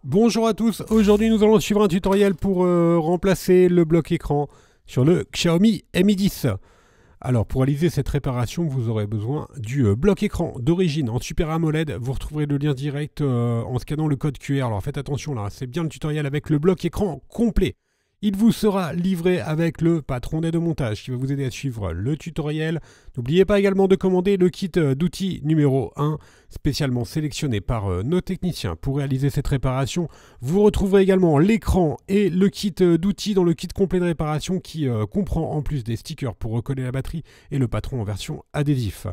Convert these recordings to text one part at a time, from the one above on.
Bonjour à tous, aujourd'hui nous allons suivre un tutoriel pour remplacer le bloc écran sur le Xiaomi Mi 10. Alors pour réaliser cette réparation, vous aurez besoin du bloc écran d'origine en Super AMOLED. Vous retrouverez le lien direct en scannant le code QR. Alors faites attention là, c'est bien le tutoriel avec le bloc écran complet. Il vous sera livré avec le patron d'aide au montage qui va vous aider à suivre le tutoriel. N'oubliez pas également de commander le kit d'outils numéro 1, spécialement sélectionné par nos techniciens pour réaliser cette réparation. Vous retrouverez également l'écran et le kit d'outils dans le kit complet de réparation qui comprend en plus des stickers pour recoller la batterie et le patron en version adhésif.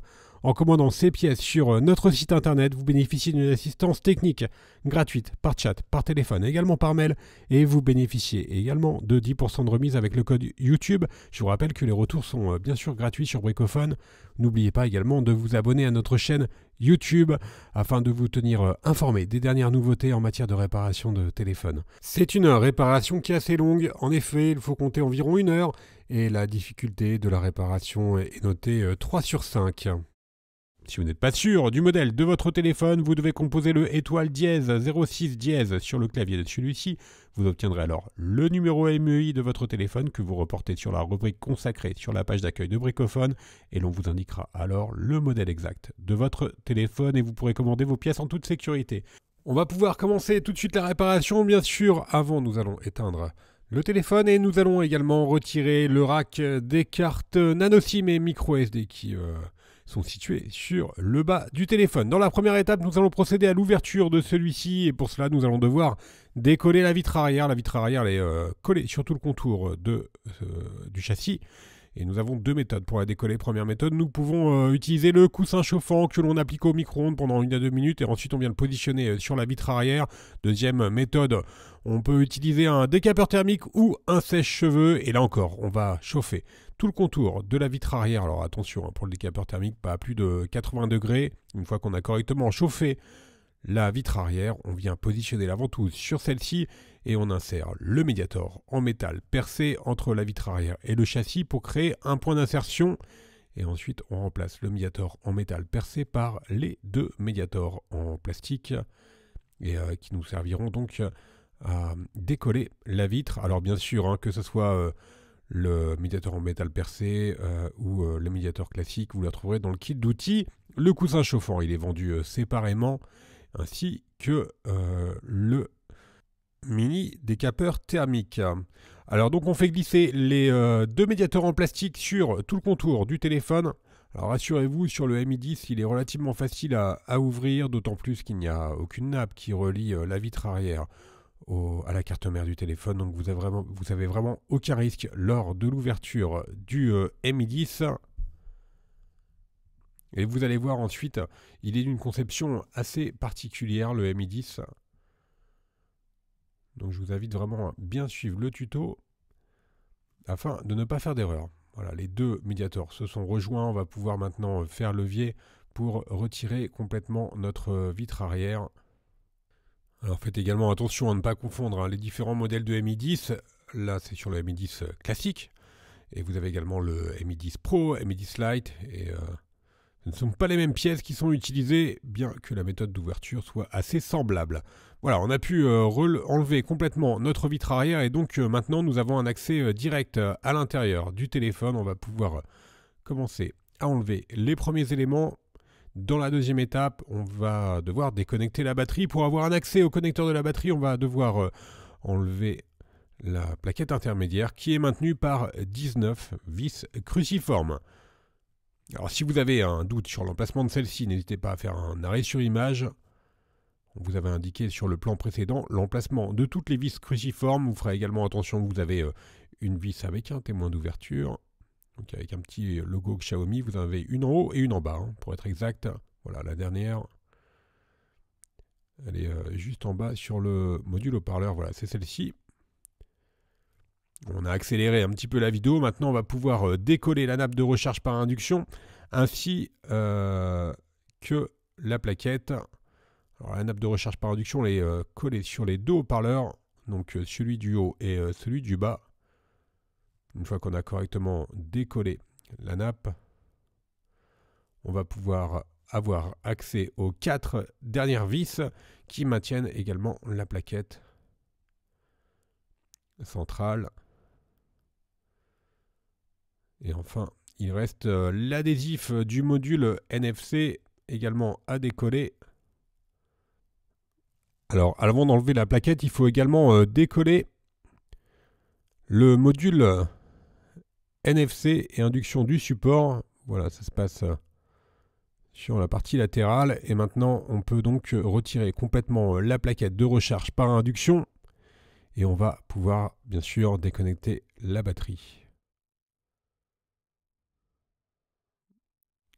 En commandant ces pièces sur notre site internet, vous bénéficiez d'une assistance technique gratuite par chat, par téléphone, également par mail, et vous bénéficiez également de 10% de remise avec le code YouTube. Je vous rappelle que les retours sont bien sûr gratuits sur Bricophone. N'oubliez pas également de vous abonner à notre chaîne YouTube afin de vous tenir informé des dernières nouveautés en matière de réparation de téléphone. C'est une réparation qui est assez longue, en effet, il faut compter environ 1 heure, et la difficulté de la réparation est notée 3 sur 5. Si vous n'êtes pas sûr du modèle de votre téléphone, vous devez composer le étoile dièse 06 dièse sur le clavier de celui-ci. Vous obtiendrez alors le numéro MEI de votre téléphone que vous reportez sur la rubrique consacrée sur la page d'accueil de Bricophone et l'on vous indiquera alors le modèle exact de votre téléphone et vous pourrez commander vos pièces en toute sécurité. On va pouvoir commencer tout de suite la réparation, bien sûr. Avant, nous allons éteindre le téléphone et nous allons également retirer le rack des cartes nano SIM et micro SD qui sont situés sur le bas du téléphone. Dans la première étape, nous allons procéder à l'ouverture de celui-ci et pour cela, nous allons devoir décoller la vitre arrière. La vitre arrière elle est collée sur tout le contour du châssis. Et nous avons 2 méthodes pour la décoller. Première méthode, nous pouvons utiliser le coussin chauffant que l'on applique au micro-ondes pendant 1 à 2 minutes et ensuite on vient le positionner sur la vitre arrière. Deuxième méthode, on peut utiliser un décapeur thermique ou un sèche-cheveux et là encore, on va chauffer tout le contour de la vitre arrière. Alors attention, pour le décapeur thermique, pas à plus de 80 degrés. Une fois qu'on a correctement chauffé la vitre arrière, on vient positionner la ventouse sur celle-ci et on insère le médiator en métal percé entre la vitre arrière et le châssis pour créer un point d'insertion. Et ensuite, on remplace le médiator en métal percé par les 2 médiators en plastique et qui nous serviront donc à décoller la vitre. Alors bien sûr, que ce soit le médiator en métal percé ou le médiator classique, vous la trouverez dans le kit d'outils. Le coussin chauffant, il est vendu séparément, ainsi que le mini décapeur thermique. Alors donc on fait glisser les 2 médiators en plastique sur tout le contour du téléphone. Alors rassurez-vous, sur le Mi 10, il est relativement facile à ouvrir, d'autant plus qu'il n'y a aucune nappe qui relie la vitre arrière à la carte mère du téléphone, donc vous avez vraiment aucun risque lors de l'ouverture du Mi 10. Et vous allez voir ensuite, il est d'une conception assez particulière, le Mi 10. Donc je vous invite vraiment à bien suivre le tuto afin de ne pas faire d'erreur. Voilà, les 2 médiators se sont rejoints, on va pouvoir maintenant faire levier pour retirer complètement notre vitre arrière. Alors faites également attention à ne pas confondre les différents modèles de Mi 10. Là c'est sur le Mi 10 classique. Et vous avez également le Mi 10 Pro, Mi 10 Lite. Et ce ne sont pas les mêmes pièces qui sont utilisées, bien que la méthode d'ouverture soit assez semblable. Voilà, on a pu enlever complètement notre vitre arrière. Et donc maintenant nous avons un accès direct à l'intérieur du téléphone. On va pouvoir commencer à enlever les premiers éléments. Dans la deuxième étape, on va devoir déconnecter la batterie. Pour avoir un accès au connecteur de la batterie, on va devoir enlever la plaquette intermédiaire qui est maintenue par 19 vis cruciformes. Alors si vous avez un doute sur l'emplacement de celle-ci, n'hésitez pas à faire un arrêt sur image. On vous avait indiqué sur le plan précédent l'emplacement de toutes les vis cruciformes. Vous ferez également attention que vous avez une vis avec un témoin d'ouverture. Donc avec un petit logo Xiaomi, vous en avez une en haut et une en bas, pour être exact. Voilà, la dernière, elle est juste en bas sur le module haut-parleur. Voilà, c'est celle-ci. On a accéléré un petit peu la vidéo. Maintenant, on va pouvoir décoller la nappe de recharge par induction, ainsi que la plaquette. Alors, la nappe de recharge par induction, elle est collée sur les 2 haut-parleurs, donc celui du haut et celui du bas. Une fois qu'on a correctement décollé la nappe, on va pouvoir avoir accès aux 4 dernières vis qui maintiennent également la plaquette centrale. Et enfin, il reste l'adhésif du module NFC également à décoller. Alors, avant d'enlever la plaquette, il faut également décoller le module NFC et induction du support. Voilà, ça se passe sur la partie latérale. Et maintenant, on peut donc retirer complètement la plaquette de recharge par induction. Et on va pouvoir, bien sûr, déconnecter la batterie.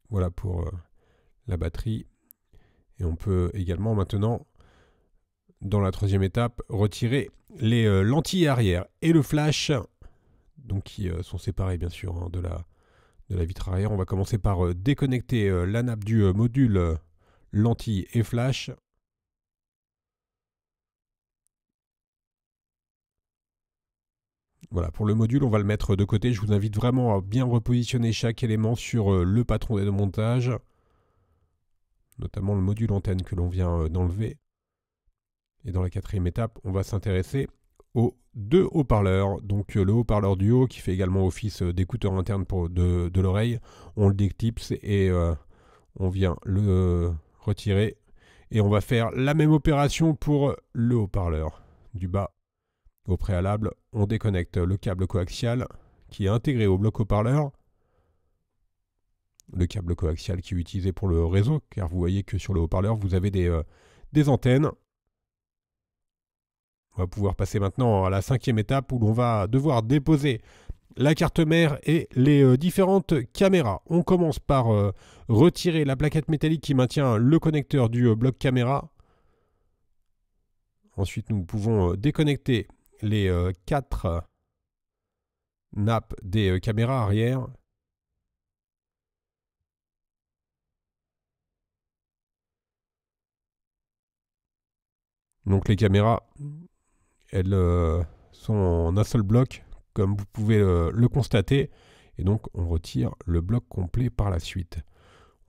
Voilà pour la batterie. Et on peut également maintenant, dans la troisième étape, retirer les lentilles arrière et le flash, donc qui sont séparés bien sûr hein, de la vitre arrière. On va commencer par déconnecter la nappe du module lentille et flash. Voilà, pour le module, on va le mettre de côté. Je vous invite vraiment à bien repositionner chaque élément sur le patron de montage, notamment le module antenne que l'on vient d'enlever. Et dans la quatrième étape, on va s'intéresser aux 2 haut-parleurs. Donc le haut-parleur du haut qui fait également office d'écouteur interne de l'oreille. On le déclipse et on vient le retirer. Et on va faire la même opération pour le haut-parleur du bas. Au préalable, on déconnecte le câble coaxial qui est intégré au bloc haut-parleur. Le câble coaxial qui est utilisé pour le réseau, car vous voyez que sur le haut-parleur, vous avez des antennes. On va pouvoir passer maintenant à la 5e étape où l'on va devoir déposer la carte mère et les différentes caméras. On commence par retirer la plaquette métallique qui maintient le connecteur du bloc caméra. Ensuite, nous pouvons déconnecter les 4 nappes des caméras arrière. Donc les caméras, elles sont en un seul bloc, comme vous pouvez le constater. Et donc on retire le bloc complet par la suite.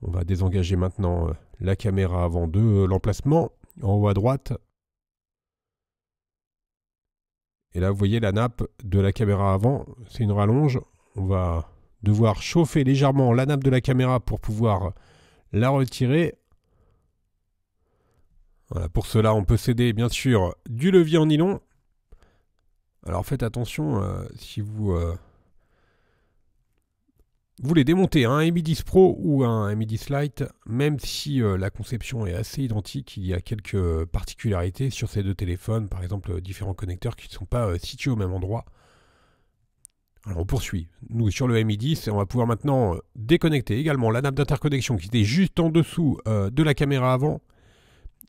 On va désengager maintenant la caméra avant de l'emplacement, en haut à droite. Et là, vous voyez la nappe de la caméra avant, c'est une rallonge. On va devoir chauffer légèrement la nappe de la caméra pour pouvoir la retirer. Voilà, pour cela, on peut céder bien sûr du levier en nylon. Alors faites attention, si vous voulez démonter un Mi10 Pro ou un Mi10 Lite, même si la conception est assez identique, il y a quelques particularités sur ces 2 téléphones, par exemple différents connecteurs qui ne sont pas situés au même endroit. Alors on poursuit. Nous sur le Mi10, on va pouvoir maintenant déconnecter également la nappe d'interconnexion qui était juste en dessous de la caméra avant.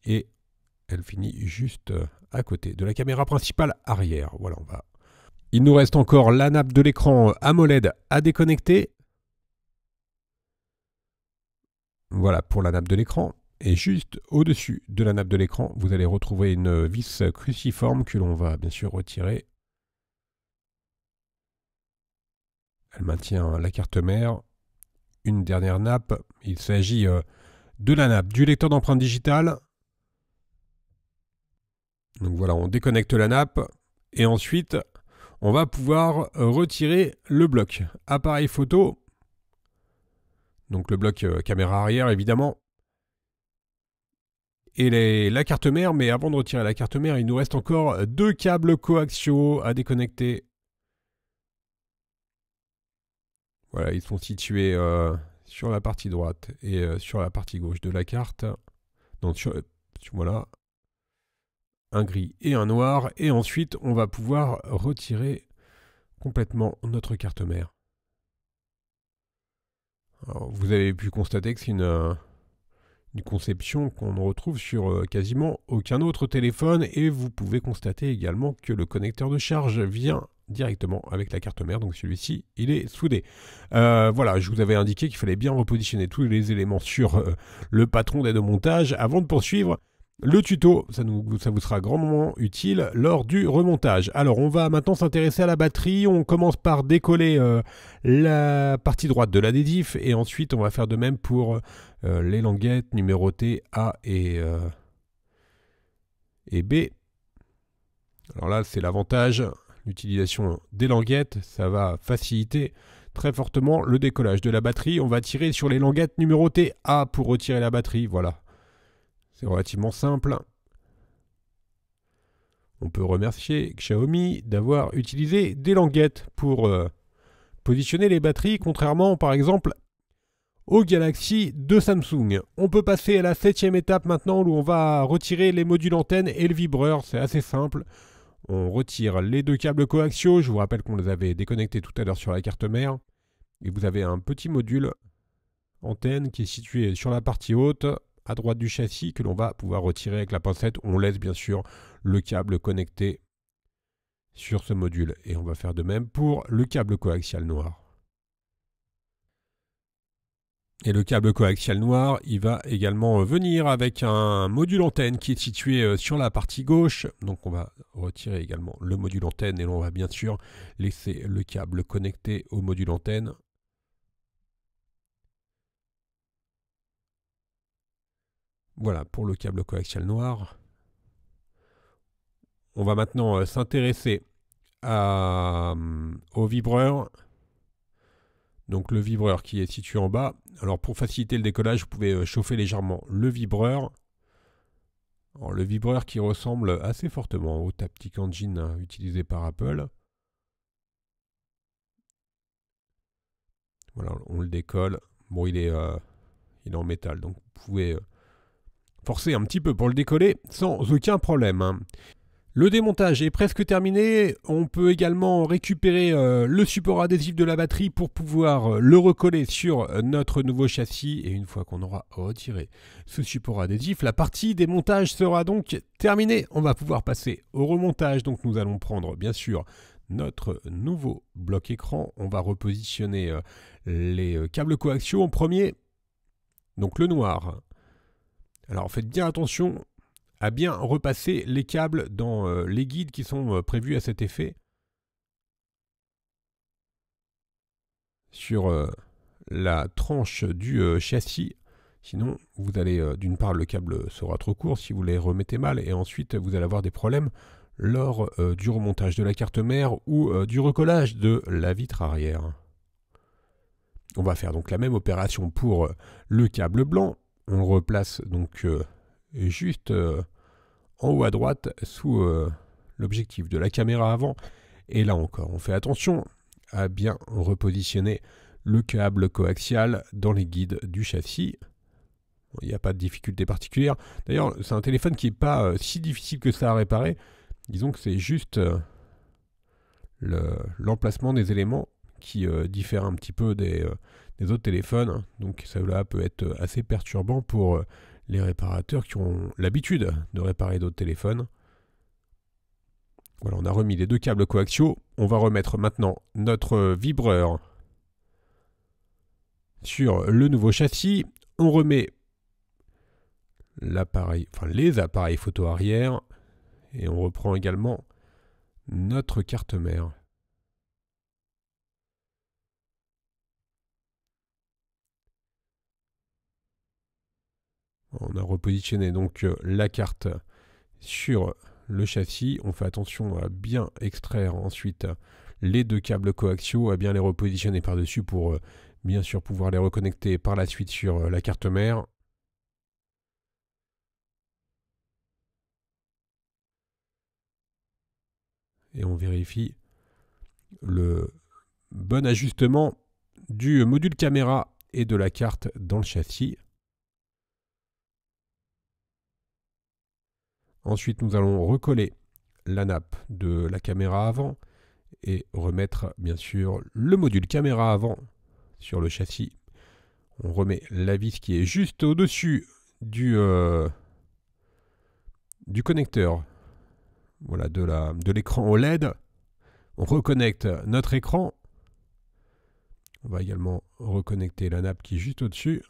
Et elle finit juste à côté de la caméra principale arrière. Voilà, Il nous reste encore la nappe de l'écran AMOLED à déconnecter. Voilà pour la nappe de l'écran. Et juste au-dessus de la nappe de l'écran, vous allez retrouver une vis cruciforme que l'on va bien sûr retirer. Elle maintient la carte mère. Une dernière nappe. Il s'agit de la nappe du lecteur d'empreintes digitales. Donc voilà, on déconnecte la nappe. Et ensuite, on va pouvoir retirer le bloc appareil photo. Donc le bloc caméra arrière évidemment. Et la carte mère, mais avant de retirer la carte mère, il nous reste encore 2 câbles coaxiaux à déconnecter. Voilà, ils sont situés sur la partie droite et sur la partie gauche de la carte. Donc voilà, un gris et un noir. Et ensuite, on va pouvoir retirer complètement notre carte mère. Alors, vous avez pu constater que c'est une conception qu'on ne retrouve sur quasiment aucun autre téléphone. Et vous pouvez constater également que le connecteur de charge vient directement avec la carte mère. Donc celui-ci, il est soudé. Voilà, je vous avais indiqué qu'il fallait bien repositionner tous les éléments sur le patron d'aide au montage avant de poursuivre le tuto, ça vous sera grandement utile lors du remontage. Alors on va maintenant s'intéresser à la batterie. On commence par décoller la partie droite de la dédiff et ensuite on va faire de même pour les languettes numérotées A et B. Alors là c'est l'avantage, l'utilisation des languettes, ça va faciliter très fortement le décollage de la batterie. On va tirer sur les languettes numérotées A pour retirer la batterie, voilà. C'est relativement simple. On peut remercier Xiaomi d'avoir utilisé des languettes pour positionner les batteries, contrairement par exemple au Galaxy de Samsung. On peut passer à la 7e étape maintenant où on va retirer les modules antennes et le vibreur. C'est assez simple. On retire les deux câbles coaxiaux. Je vous rappelle qu'on les avait déconnectés tout à l'heure sur la carte mère. Et vous avez un petit module antenne qui est situé sur la partie haute à droite du châssis que l'on va pouvoir retirer avec la pincette. On laisse bien sûr le câble connecté sur ce module. Et on va faire de même pour le câble coaxial noir. Et le câble coaxial noir, il va également venir avec un module antenne qui est situé sur la partie gauche. Donc on va retirer également le module antenne et l'on va bien sûr laisser le câble connecté au module antenne. Voilà pour le câble coaxial noir. On va maintenant s'intéresser au vibreur. Donc le vibreur qui est situé en bas. Alors pour faciliter le décollage, vous pouvez chauffer légèrement le vibreur. Alors, le vibreur qui ressemble assez fortement au Taptic Engine utilisé par Apple. Voilà, on le décolle. Bon, il est en métal, donc vous pouvez forcer un petit peu pour le décoller sans aucun problème, hein. Le démontage est presque terminé. On peut également récupérer le support adhésif de la batterie pour pouvoir le recoller sur notre nouveau châssis. Et une fois qu'on aura retiré ce support adhésif, la partie démontage sera donc terminée. On va pouvoir passer au remontage. Donc nous allons prendre bien sûr notre nouveau bloc écran. On va repositionner les câbles coaxiaux en premier. Donc le noir. Alors faites bien attention à bien repasser les câbles dans les guides qui sont prévus à cet effet sur la tranche du châssis. Sinon, vous allez, d'une part, le câble sera trop court si vous les remettez mal, et ensuite, vous allez avoir des problèmes lors du remontage de la carte mère ou du recollage de la vitre arrière. On va faire donc la même opération pour le câble blanc. On le replace donc juste en haut à droite sous l'objectif de la caméra avant. Et là encore, on fait attention à bien repositionner le câble coaxial dans les guides du châssis. Bon, il n'y a pas de difficulté particulière. D'ailleurs, c'est un téléphone qui n'est pas si difficile que ça à réparer. Disons que c'est juste l'emplacement des éléments qui diffère un petit peu des autres téléphones, hein. Donc ça peut être assez perturbant pour les réparateurs qui ont l'habitude de réparer d'autres téléphones. Voilà, on a remis les deux câbles coaxiaux. On va remettre maintenant notre vibreur sur le nouveau châssis. On remet l'appareil, enfin les appareils photo arrière, et on reprend également notre carte mère. On a repositionné donc la carte sur le châssis. On fait attention à bien extraire ensuite les deux câbles coaxiaux, à bien les repositionner par-dessus pour bien sûr pouvoir les reconnecter par la suite sur la carte mère. Et on vérifie le bon ajustement du module caméra et de la carte dans le châssis. Ensuite, nous allons recoller la nappe de la caméra avant et remettre bien sûr le module caméra avant sur le châssis. On remet la vis qui est juste au-dessus du connecteur, voilà, de l'écran OLED. On reconnecte notre écran. On va également reconnecter la nappe qui est juste au-dessus.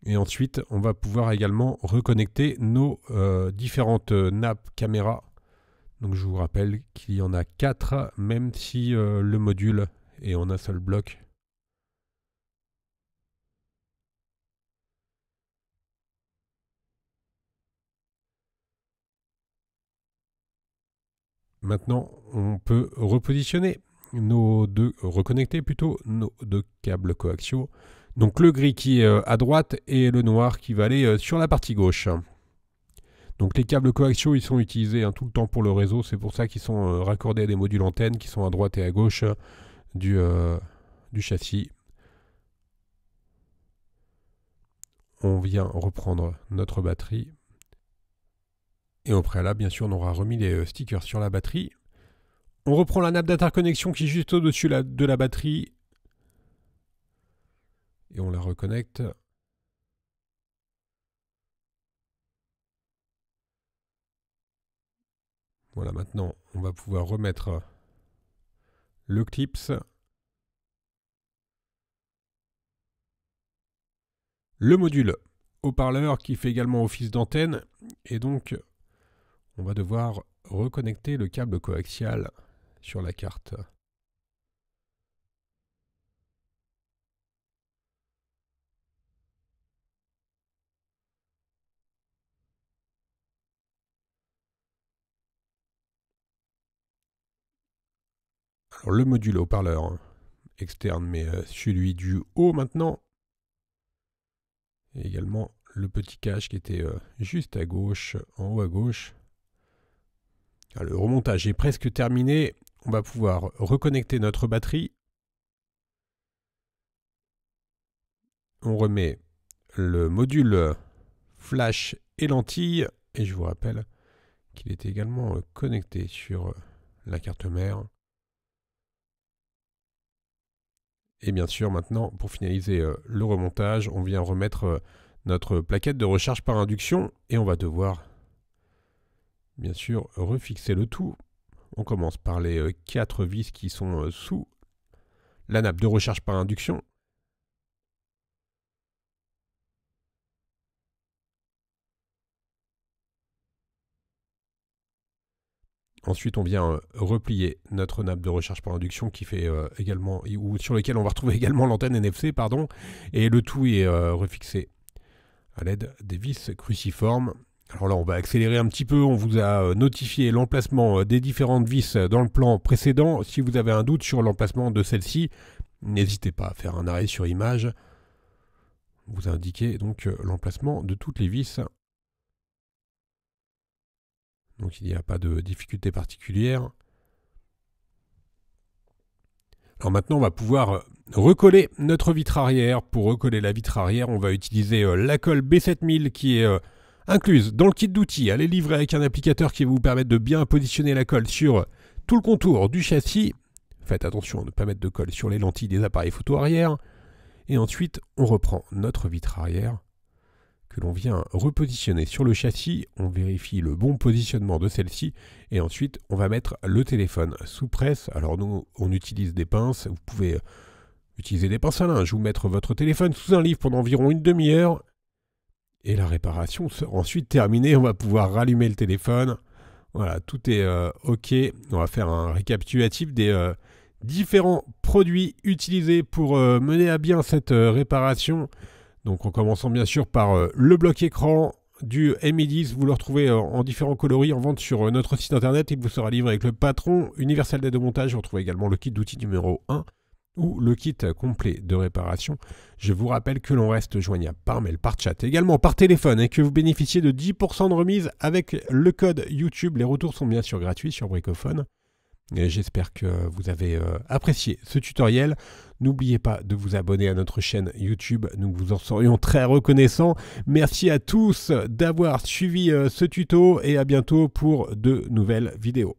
Et ensuite, on va pouvoir également reconnecter nos différentes nappes caméra. Donc je vous rappelle qu'il y en a 4, même si le module est en un seul bloc. Maintenant, on peut reconnecter nos deux câbles coaxiaux. Donc le gris qui est à droite et le noir qui va aller sur la partie gauche. Donc les câbles coaxiaux, ils sont utilisés tout le temps pour le réseau. C'est pour ça qu'ils sont raccordés à des modules antennes qui sont à droite et à gauche du châssis. On vient reprendre notre batterie. Et au préalable, bien sûr, on aura remis les stickers sur la batterie. On reprend la nappe d'interconnexion qui est juste au-dessus de la batterie. Et on la reconnecte. Voilà, maintenant, on va pouvoir remettre le clips. Le module haut-parleur qui fait également office d'antenne. Et donc, on va devoir reconnecter le câble coaxial sur la carte. Alors le module haut-parleur externe, mais celui du haut maintenant. Et également le petit cache qui était juste à gauche, en haut à gauche. Alors, le remontage est presque terminé. On va pouvoir reconnecter notre batterie. On remet le module flash et lentille. Et je vous rappelle qu'il est également connecté sur la carte mère. Et bien sûr, maintenant, pour finaliser le remontage, on vient remettre notre plaquette de recharge par induction. Et on va devoir, bien sûr, refixer le tout. On commence par les 4 vis qui sont sous la nappe de recharge par induction. Ensuite, on vient replier notre nappe de recharge par induction qui fait également, ou sur lequel on va retrouver également l'antenne NFC, pardon, et le tout est refixé à l'aide des vis cruciformes. Alors là, on va accélérer un petit peu. On vous a notifié l'emplacement des différentes vis dans le plan précédent. Si vous avez un doute sur l'emplacement de celle-ci, n'hésitez pas à faire un arrêt sur image. Vous indiquez donc l'emplacement de toutes les vis. Donc il n'y a pas de difficulté particulière. Alors maintenant, on va pouvoir recoller notre vitre arrière. Pour recoller la vitre arrière, on va utiliser la colle B7000 qui est incluse dans le kit d'outils. Elle est livrée avec un applicateur qui va vous permettre de bien positionner la colle sur tout le contour du châssis. Faites attention à ne pas mettre de colle sur les lentilles des appareils photo arrière. Et ensuite, on reprend notre vitre arrière que l'on vient repositionner sur le châssis. On vérifie le bon positionnement de celle-ci. Et ensuite, on va mettre le téléphone sous presse. Alors nous, on utilise des pinces. Vous pouvez utiliser des pinces à linge ou mettre votre téléphone sous un livre pendant environ une demi-heure. Et la réparation sera ensuite terminée. On va pouvoir rallumer le téléphone. Voilà, tout est OK. On va faire un récapitulatif des différents produits utilisés pour mener à bien cette réparation. Donc en commençant bien sûr par le bloc écran du Mi10. Vous le retrouvez en différents coloris en vente sur notre site internet. Il vous sera livré avec le patron universel d'aide au montage. Vous retrouvez également le kit d'outils numéro 1 ou le kit complet de réparation. Je vous rappelle que l'on reste joignable par mail, par chat, également par téléphone et que vous bénéficiez de 10% de remise avec le code YouTube. Les retours sont bien sûr gratuits sur Bricophone. J'espère que vous avez apprécié ce tutoriel. N'oubliez pas de vous abonner à notre chaîne YouTube, nous vous en serions très reconnaissants. Merci à tous d'avoir suivi ce tuto et à bientôt pour de nouvelles vidéos.